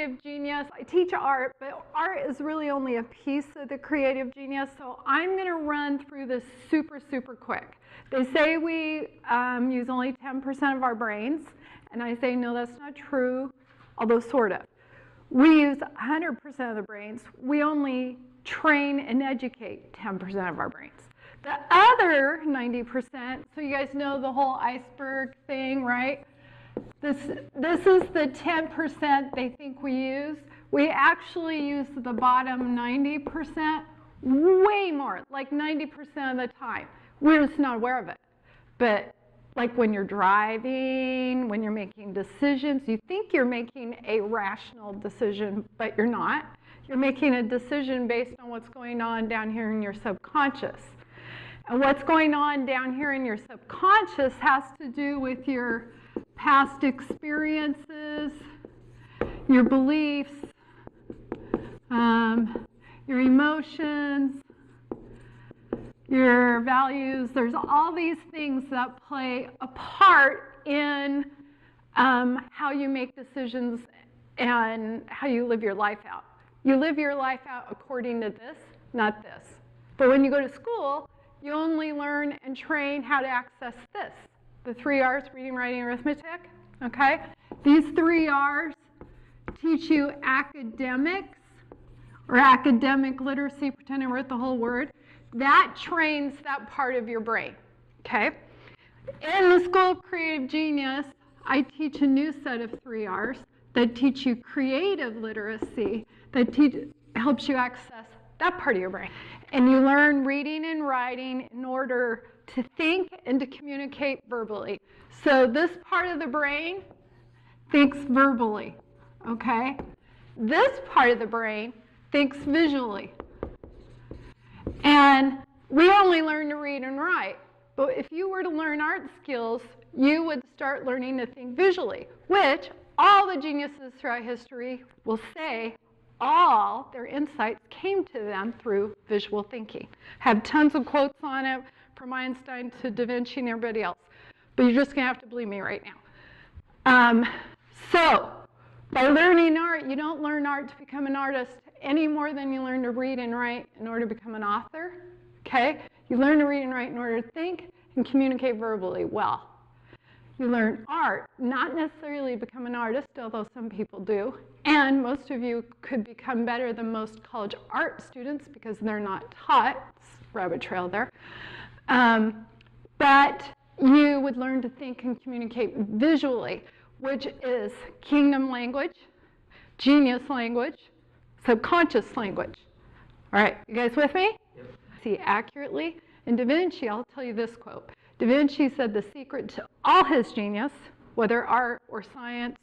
creative genius. I teach art, but art is really only a piece of the creative genius, so I'm going to run through this super, super quick. They say we use only 10% of our brains, and I say, no, that's not true, although sort of. We use 100% of the brains. We only train and educate 10% of our brains. The other 90%, so you guys know the whole iceberg thing, right? This is the 10% they think we use. We actually use the bottom 90% way more, like 90% of the time. We're just not aware of it. But like when you're driving, when you're making decisions, you think you're making a rational decision, but you're not. You're making a decision based on what's going on down here in your subconscious. And what's going on down here in your subconscious has to do with your past experiences, your beliefs, your emotions, your values. There's all these things that play a part in how you make decisions and how you live your life out. You live your life out according to this, not this. But when you go to school, you only learn and train how to access this. The 3 R's, reading, writing, arithmetic, okay? These 3 R's teach you academics or academic literacy, pretend I wrote the whole word. That trains that part of your brain, okay? In the School of Creative Genius, I teach a new set of 3 R's that teach you creative literacy, that helps you access that part of your brain. And you learn reading and writing in order to think and to communicate verbally. So this part of the brain thinks verbally, okay? This part of the brain thinks visually. And we only learn to read and write. But if you were to learn art skills, you would start learning to think visually, which all the geniuses throughout history will say all their insights came to them through visual thinking. Have tons of quotes on it, from Einstein to Da Vinci and everybody else. But you're just going to have to believe me right now. So, by learning art, you don't learn art to become an artist any more than you learn to read and write in order to become an author. Okay? You learn to read and write in order to think and communicate verbally well. You learn art, not necessarily to become an artist, although some people do. And most of you could become better than most college art students because they're not taught. It's a rabbit trail there. But you would learn to think and communicate visually, which is kingdom language, genius language, subconscious language. All right, you guys with me? Yep. See accurately. In Da Vinci, I'll tell you this quote. Da Vinci said the secret to all his genius, whether art or science,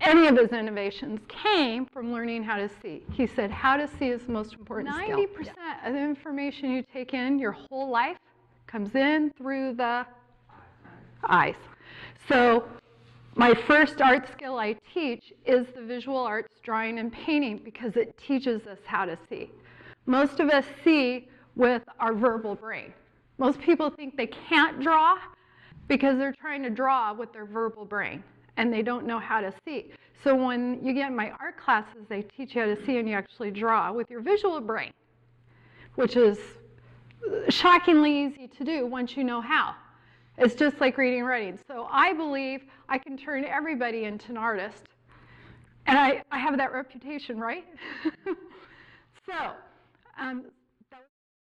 any of his innovations, came from learning how to see. He said how to see is the most important skill. 90% of the information you take in your whole life comes in through the eyes. So my first art skill I teach is the visual arts, drawing and painting, because it teaches us how to see. Most of us see with our verbal brain. Most people think they can't draw because they're trying to draw with their verbal brain and they don't know how to see. So when you get in my art classes, they teach you how to see and you actually draw with your visual brain, which is shockingly easy to do once you know how. It's just like reading and writing. So I believe I can turn everybody into an artist. And I have that reputation, right? So